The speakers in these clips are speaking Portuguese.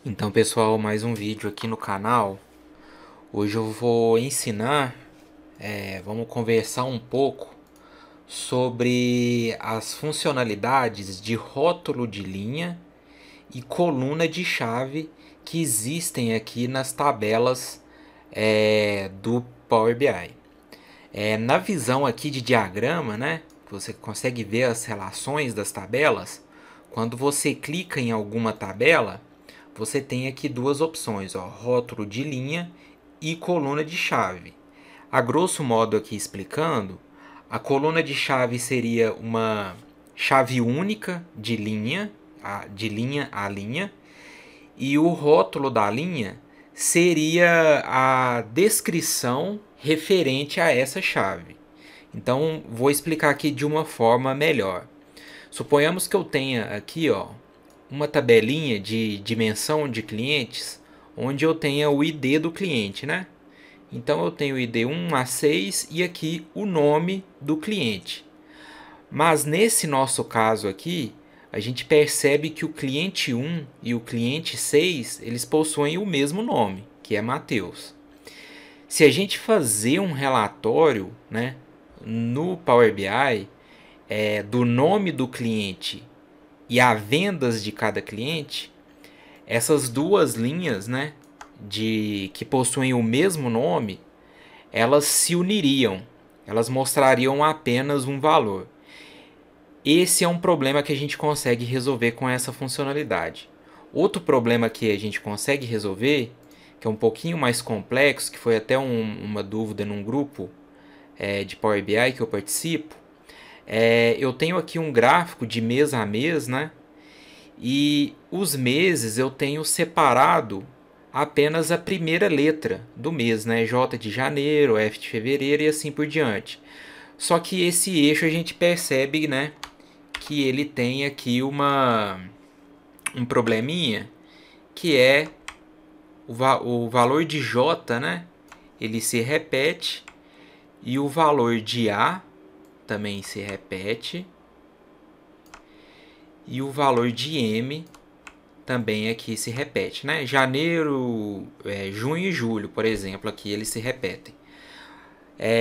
Então, pessoal, mais um vídeo aqui no canal. Hoje eu vou ensinar, vamos conversar um pouco sobre as funcionalidades de rótulo de linha e coluna de chave que existem aqui nas tabelas do Power BI. Na visão aqui de diagrama, né, você consegue ver as relações das tabelas. Quando você clica em alguma tabela, você tem aqui duas opções, ó, rótulo de linha e coluna de chave. A grosso modo aqui explicando, a coluna de chave seria uma chave única de linha a linha, e o rótulo da linha seria a descrição referente a essa chave. Então, vou explicar aqui de uma forma melhor. Suponhamos que eu tenha aqui, ó, uma tabelinha de dimensão de clientes, onde eu tenha o ID do cliente, né? Então eu tenho o ID 1 a 6 e aqui o nome do cliente. Mas nesse nosso caso aqui, a gente percebe que o cliente 1 e o cliente 6, eles possuem o mesmo nome, que é Matheus. Se a gente fazer um relatório, né, no Power BI, do nome do cliente e a vendas de cada cliente, essas duas linhas, né, que possuem o mesmo nome, elas se uniriam, elas mostrariam apenas um valor. Esse é um problema que a gente consegue resolver com essa funcionalidade. Outro problema que a gente consegue resolver, que é um pouquinho mais complexo, que foi até uma dúvida num grupo de Power BI que eu participo, eu tenho aqui um gráfico de mês a mês, né? E os meses eu tenho separado apenas a primeira letra do mês, né? J de janeiro, F de fevereiro e assim por diante. Só que esse eixo a gente percebe, né, que ele tem aqui um probleminha, que é o valor de J, né? Ele se repete e o valor de A também se repete e o valor de M também aqui se repete, né? Janeiro, junho e julho, por exemplo, aqui eles se repetem.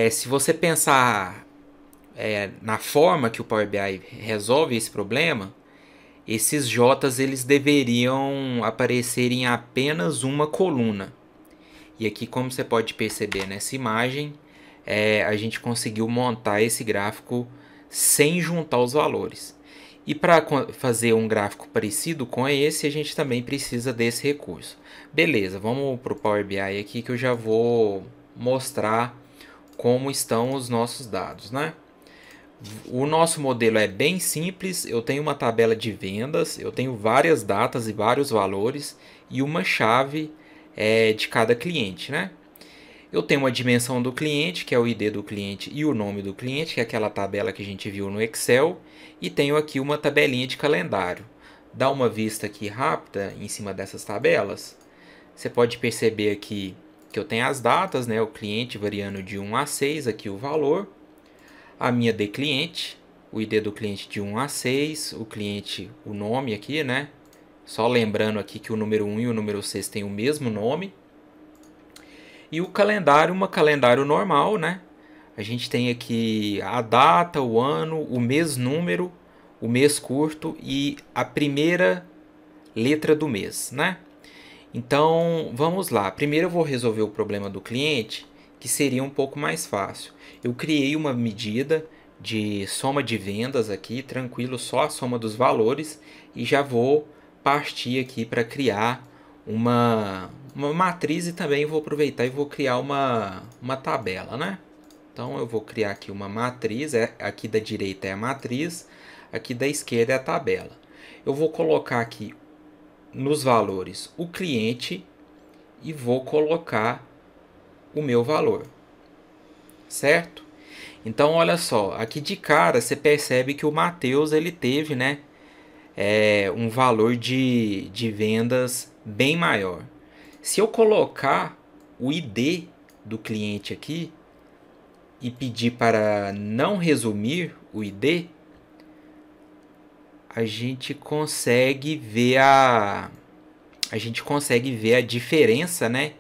Se você pensar na forma que o Power BI resolve esse problema, esses J's eles deveriam aparecer em apenas uma coluna. E aqui, como você pode perceber nessa imagem, a gente conseguiu montar esse gráfico sem juntar os valores. E para fazer um gráfico parecido com esse, a gente também precisa desse recurso. Beleza, vamos para o Power BI aqui que eu já vou mostrar como estão os nossos dados, né? O nosso modelo é bem simples, eu tenho uma tabela de vendas, eu tenho várias datas e vários valores e uma chave de cada cliente, né? Eu tenho uma dimensão do cliente, que é o ID do cliente e o nome do cliente, que é aquela tabela que a gente viu no Excel, e tenho aqui uma tabelinha de calendário. Dá uma vista aqui rápida em cima dessas tabelas. Você pode perceber aqui que eu tenho as datas, né? O cliente variando de 1 a 6, aqui o valor. A minha de cliente, o ID do cliente de 1 a 6, o cliente, o nome aqui, né? Só lembrando aqui que o número 1 e o número 6 têm o mesmo nome. E o calendário, uma calendário normal, né? A gente tem aqui a data, o ano, o mês número, o mês curto e a primeira letra do mês, né? Então, vamos lá. Primeiro eu vou resolver o problema do cliente, que seria um pouco mais fácil. Eu criei uma medida de soma de vendas aqui, tranquilo, só a soma dos valores, e já vou partir aqui para criar uma matriz e também vou aproveitar e vou criar uma tabela, né? Então eu vou criar aqui uma matriz, aqui da direita é a matriz, aqui da esquerda é a tabela. Eu vou colocar aqui nos valores o cliente e vou colocar o meu valor, certo? Então olha só, aqui de cara você percebe que o Matheus ele teve, né, um valor de vendas bem maior. Se eu colocar o ID do cliente aqui e pedir para não resumir o ID, a gente consegue ver a gente consegue ver a diferença, né,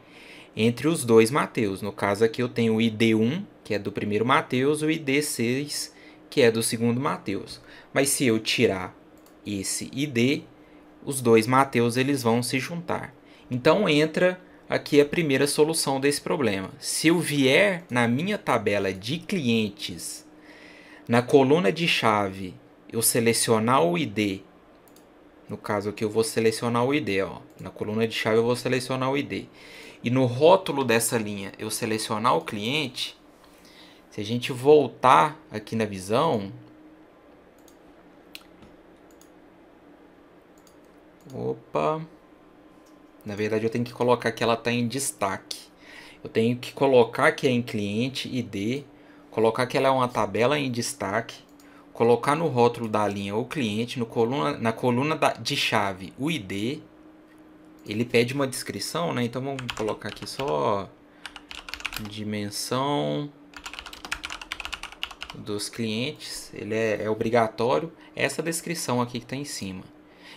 entre os dois Mateus. No caso aqui eu tenho o ID1, que é do primeiro Mateus, e o ID6, que é do segundo Mateus. Mas se eu tirar esse ID, os dois Mateus eles vão se juntar. Então entra aqui a primeira solução desse problema. Se eu vier na minha tabela de clientes, na coluna de chave, eu selecionar o ID. No caso aqui eu vou selecionar o ID, ó. Na coluna de chave eu vou selecionar o ID. E no rótulo dessa linha eu selecionar o cliente. Se a gente voltar aqui na visão, opa, na verdade eu tenho que colocar que ela está em destaque. Eu tenho que colocar que é em cliente ID, colocar que ela é uma tabela em destaque, colocar no rótulo da linha o cliente, na coluna de chave o ID. Ele pede uma descrição, né? Então vamos colocar aqui só dimensão dos clientes. Ele é obrigatório. Essa descrição aqui que está em cima.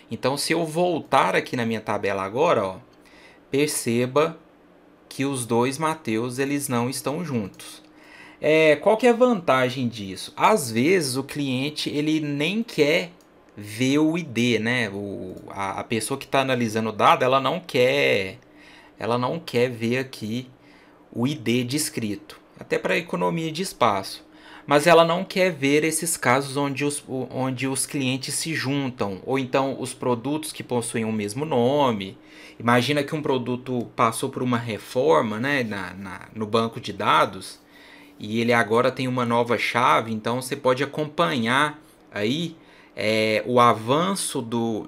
Então se eu voltar aqui na minha tabela agora, ó, perceba que os dois Mateus eles não estão juntos. Qual que é a vantagem disso? Às vezes o cliente ele nem quer ver o ID, né? A pessoa que está analisando o dado ela não quer ver aqui o ID descrito, até para economia de espaço. Mas ela não quer ver esses casos onde os clientes se juntam, ou então os produtos que possuem o mesmo nome. Imagina que um produto passou por uma reforma, né, no banco de dados, e ele agora tem uma nova chave, então você pode acompanhar aí o avanço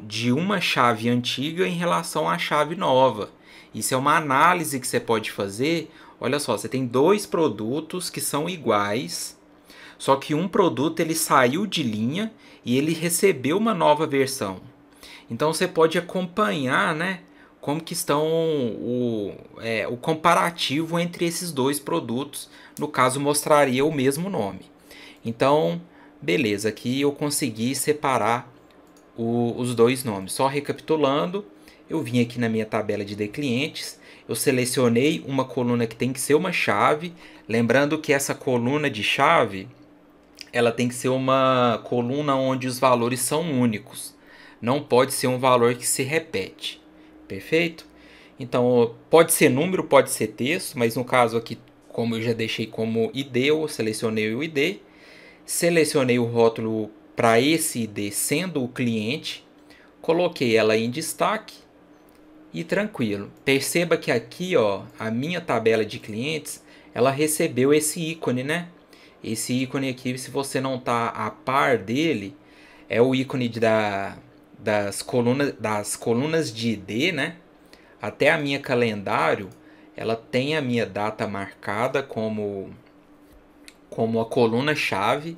de uma chave antiga em relação à chave nova. Isso é uma análise que você pode fazer. Olha só, você tem dois produtos que são iguais, só que um produto ele saiu de linha e ele recebeu uma nova versão. Então você pode acompanhar, né, como que estão o comparativo entre esses dois produtos. No caso, mostraria o mesmo nome. Então, beleza, aqui eu consegui separar os dois nomes. Só recapitulando, eu vim aqui na minha tabela de clientes, eu selecionei uma coluna que tem que ser uma chave. Lembrando que essa coluna de chave, ela tem que ser uma coluna onde os valores são únicos. Não pode ser um valor que se repete. Perfeito? Então, pode ser número, pode ser texto, mas no caso aqui, como eu já deixei como ID, eu selecionei o ID, selecionei o rótulo para esse ID sendo o cliente, coloquei ela em destaque e tranquilo. Perceba que aqui, ó, a minha tabela de clientes, ela recebeu esse ícone, né? Esse ícone aqui, se você não está a par dele, é o ícone das colunas de ID, né? Até a minha calendário, ela tem a minha data marcada como a coluna-chave.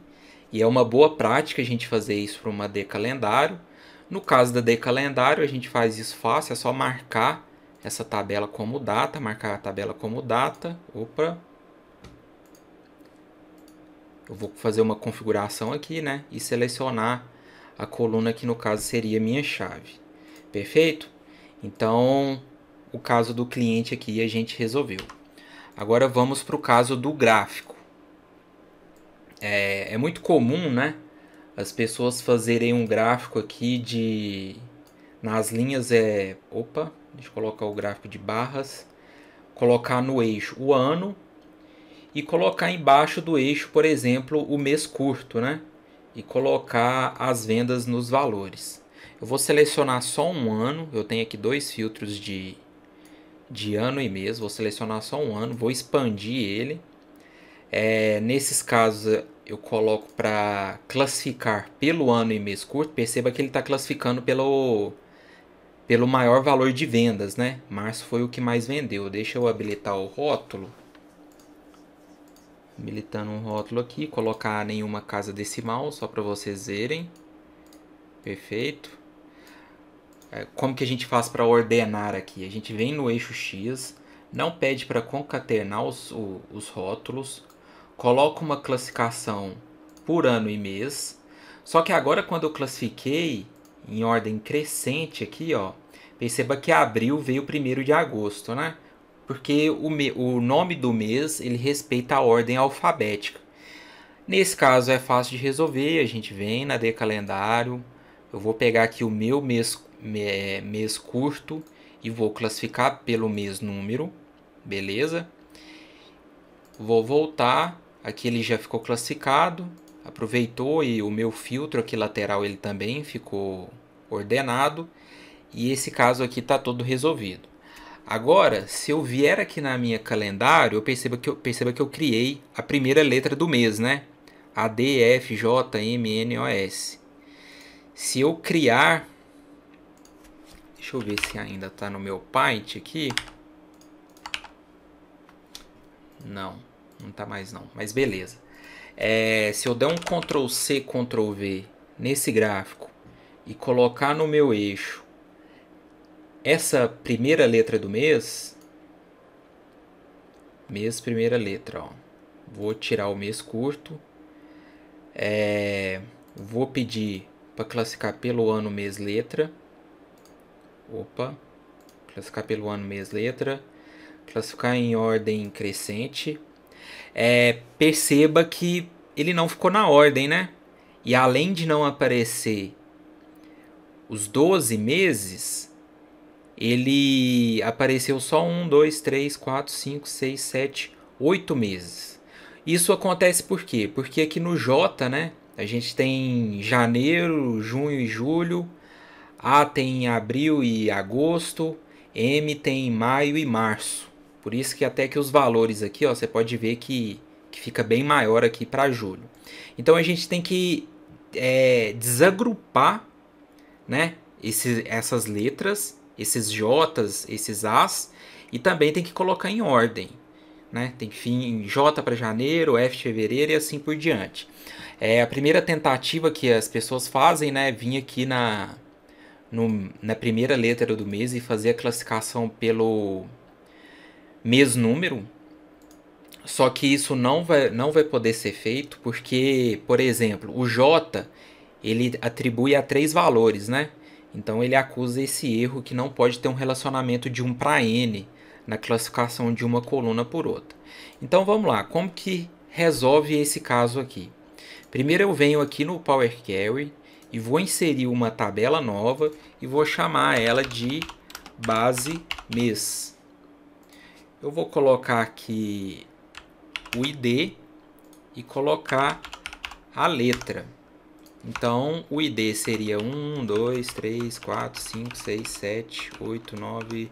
E é uma boa prática a gente fazer isso para uma D-calendário. No caso da D-calendário, a gente faz isso fácil, é só marcar essa tabela como data, marcar a tabela como data. Opa! Eu vou fazer uma configuração aqui, né? E selecionar a coluna que no caso seria minha chave. Perfeito? Então, o caso do cliente aqui a gente resolveu. Agora vamos para o caso do gráfico. É muito comum, né? As pessoas fazerem um gráfico aqui nas linhas opa, deixa eu colocar o gráfico de barras. Colocar no eixo o ano e colocar embaixo do eixo, por exemplo, o mês curto, né? E colocar as vendas nos valores. Eu vou selecionar só um ano. Eu tenho aqui dois filtros de ano e mês. Vou selecionar só um ano. Vou expandir ele. Nesses casos eu coloco para classificar pelo ano e mês curto. Perceba que ele está classificando pelo maior valor de vendas, né? Março foi o que mais vendeu. Deixa eu habilitar o rótulo. Habilitando um rótulo aqui, colocar nenhuma casa decimal, só para vocês verem. Perfeito. Como que a gente faz para ordenar aqui? A gente vem no eixo X, não pede para concatenar os rótulos, coloca uma classificação por ano e mês. Só que agora quando eu classifiquei em ordem crescente aqui, ó, Perceba que abril veio 1º de agosto, né? Porque o nome do mês ele respeita a ordem alfabética. Nesse caso é fácil de resolver, a gente vem na decalendário, eu vou pegar aqui o meu mês curto e vou classificar pelo mês número, beleza? Vou voltar, aqui ele já ficou classificado, aproveitou e o meu filtro aqui lateral ele também ficou ordenado e esse caso aqui está todo resolvido. Agora, se eu vier aqui na minha calendário, perceba que eu criei a primeira letra do mês, né? A, D, F, J, M, N, O, S. Se eu criar... Deixa eu ver se ainda está no meu Paint aqui. Não está mais não, mas beleza. Se eu der um Ctrl C, Ctrl V nesse gráfico e colocar no meu eixo essa primeira letra do mês, primeira letra, ó. Vou tirar o mês curto, vou pedir para classificar pelo ano, mês, letra. Classificar pelo ano, mês, letra. Classificar em ordem crescente. Perceba que ele não ficou na ordem, né? E além de não aparecer os 12 meses, ele apareceu só 1, 2, 3, 4, 5, 6, 7, 8 meses. Isso acontece por quê? Porque aqui no J, né, a gente tem janeiro, junho e julho, A tem abril e agosto, M tem maio e março. Por isso que até que os valores aqui, ó, você pode ver que fica bem maior aqui para julho. Então a gente tem que desagrupar, né, essas letras, esses J's, esses A's, e também tem que colocar em ordem, né? Tem J para janeiro, F de fevereiro e assim por diante. A primeira tentativa que as pessoas fazem, né, vir aqui na primeira letra do mês e fazer a classificação pelo mês número. Só que isso não vai poder ser feito porque, por exemplo, o J ele atribui a 3 valores, né? Então ele acusa esse erro que não pode ter um relacionamento de 1 para N na classificação de uma coluna por outra. Então vamos lá, como que resolve esse caso aqui? Primeiro eu venho aqui no Power Query e vou inserir uma tabela nova e vou chamar ela de base mês. Eu vou colocar aqui o ID e colocar a letra. Então o ID seria 1, 2, 3, 4, 5, 6, 7, 8, 9,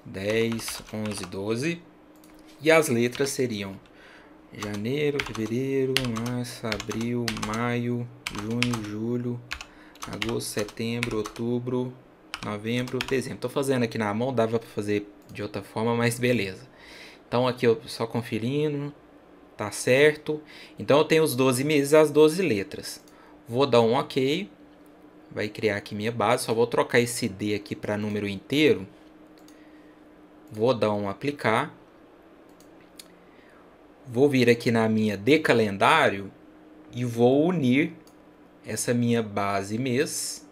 10, 11, 12. E as letras seriam janeiro, fevereiro, março, abril, maio, junho, julho, agosto, setembro, outubro, novembro, dezembro. Estou fazendo aqui na mão, dava para fazer de outra forma, mas beleza. Então aqui eu só conferindo, tá certo. Então eu tenho os 12 meses, as 12 letras. Vou dar um OK. Vai criar aqui minha base. Só vou trocar esse D aqui para número inteiro. Vou dar um aplicar. Vou vir aqui na minha decalendário e vou unir essa minha base mês.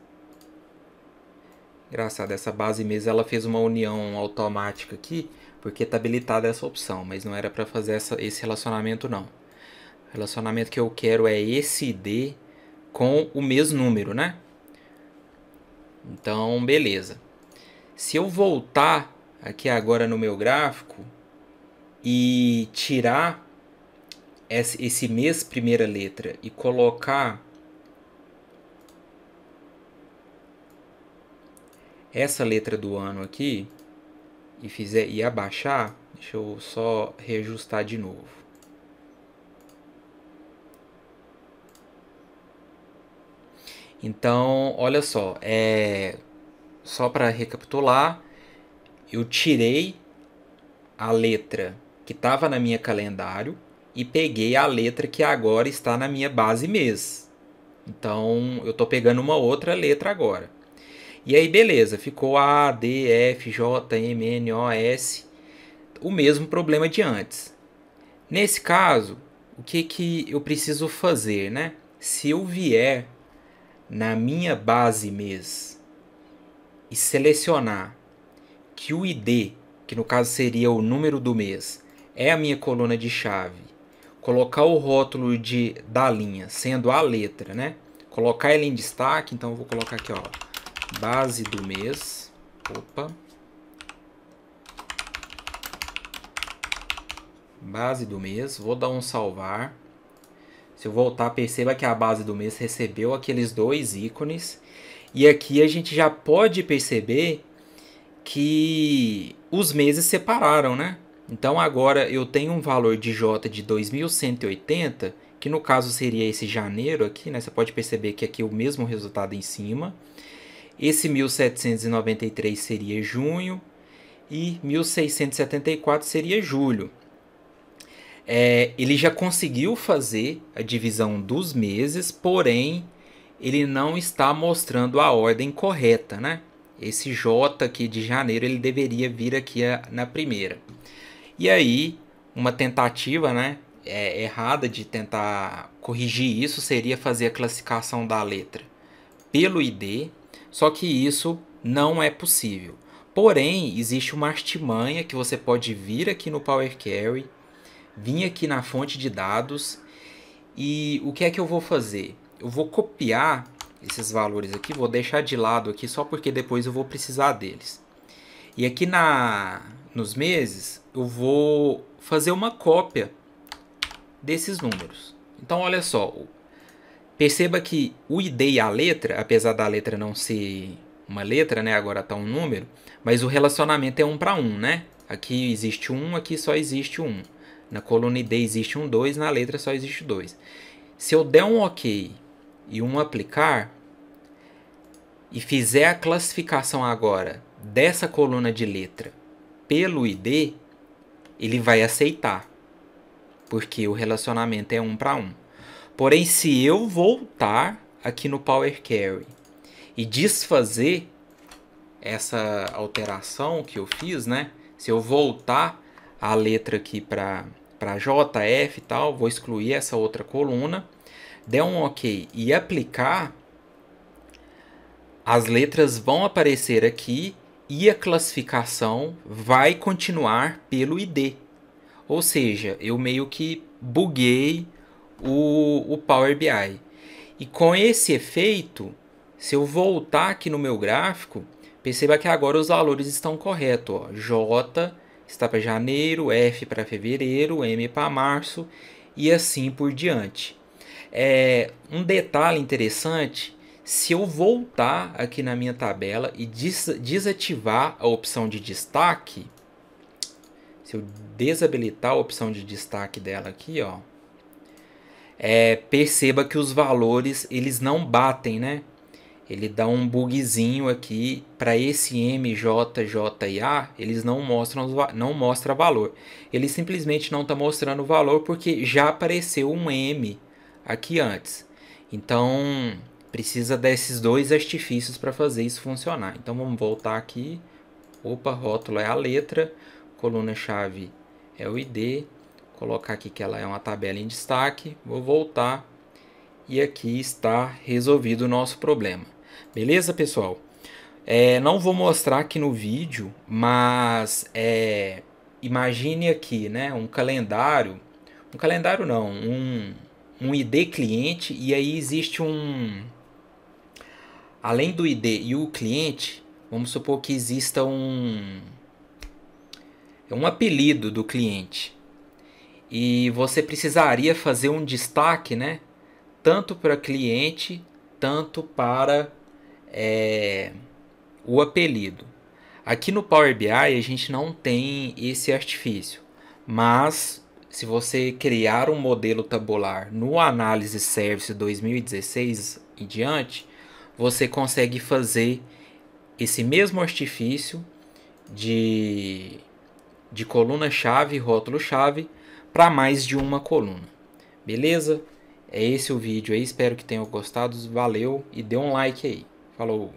Engraçado, essa base mês ela fez uma união automática aqui, porque está habilitada essa opção, mas não era para fazer esse relacionamento não. O relacionamento que eu quero é esse ID com o mesmo número, né? Então, beleza. Se eu voltar aqui agora no meu gráfico e tirar esse mês primeira letra e colocar essa letra do ano aqui e abaixar, deixa eu só reajustar de novo. Então, olha só, só para recapitular, eu tirei a letra que estava na minha calendário e peguei a letra que agora está na minha base mês. Então, eu estou pegando uma outra letra agora. E aí, beleza, ficou A, D, F, J, M, N, O, S, o mesmo problema de antes. Nesse caso, o que eu preciso fazer, né? Se eu vier na minha base mês e selecionar que o ID, que no caso seria o número do mês, é a minha coluna de chave, colocar o rótulo da linha sendo a letra, né? Colocar ele em destaque, então eu vou colocar aqui, ó, base do mês. Opa. Base do mês, vou dar um salvar. Se eu voltar, perceba que a base do mês recebeu aqueles dois ícones. E aqui a gente já pode perceber que os meses separaram, né? Então agora eu tenho um valor de J de 2180, que no caso seria esse janeiro aqui, né? Você pode perceber que aqui é o mesmo resultado em cima. Esse 1793 seria junho e 1674 seria julho. Ele já conseguiu fazer a divisão dos meses, porém ele não está mostrando a ordem correta, né? Esse J aqui de janeiro ele deveria vir aqui na primeira. E aí, uma tentativa, né, errada de tentar corrigir isso seria fazer a classificação da letra pelo ID, só que isso não é possível. Porém, existe uma artimanha que você pode vir aqui no Power Query, vir aqui na fonte de dados, e o que é que eu vou fazer? Eu vou copiar esses valores aqui, vou deixar de lado aqui só porque depois eu vou precisar deles. E aqui nos meses, eu vou fazer uma cópia desses números. Então, olha só, perceba que o ID e a letra, apesar da letra não ser uma letra, né, agora está um número, mas o relacionamento é 1 para 1, né? Aqui existe 1, aqui só existe 1. Na coluna ID existe um 2, na letra só existe 2. Se eu der um OK e um aplicar, e fizer a classificação agora dessa coluna de letra pelo ID, ele vai aceitar, porque o relacionamento é 1 para 1. Porém, se eu voltar aqui no Power Query e desfazer essa alteração que eu fiz, né? Se eu voltar a letra aqui para J, F e tal, vou excluir essa outra coluna, der um OK e aplicar, as letras vão aparecer aqui e a classificação vai continuar pelo ID. Ou seja, eu meio que buguei o Power BI. E com esse efeito, se eu voltar aqui no meu gráfico, perceba que agora os valores estão corretos. Ó. J está para janeiro, F para fevereiro, M para março e assim por diante. Um detalhe interessante, se eu voltar aqui na minha tabela e desativar a opção de destaque, se eu desabilitar a opção de destaque dela aqui, ó, perceba que os valores eles não batem, né? Ele dá um bugzinho aqui para esse M, J, J e A, eles não mostram valor. Ele simplesmente não está mostrando o valor porque já apareceu um M aqui antes. Então precisa desses dois artifícios para fazer isso funcionar. Então vamos voltar aqui. Opa, rótulo é a letra, coluna-chave é o ID. Colocar aqui que ela é uma tabela em destaque. Vou voltar e aqui está resolvido o nosso problema. Beleza, pessoal? Não vou mostrar aqui no vídeo, mas imagine aqui, né, um calendário não, um ID cliente, e aí existe além do ID e o cliente, vamos supor que exista um apelido do cliente. E você precisaria fazer um destaque, né? Tanto para cliente, tanto para o apelido. Aqui no Power BI a gente não tem esse artifício, mas se você criar um modelo tabular no Analysis Service 2016 em diante, você consegue fazer esse mesmo artifício de coluna-chave, rótulo-chave, para mais de uma coluna. Beleza? É esse o vídeo aí, espero que tenham gostado. Valeu e dê um like aí. Falou!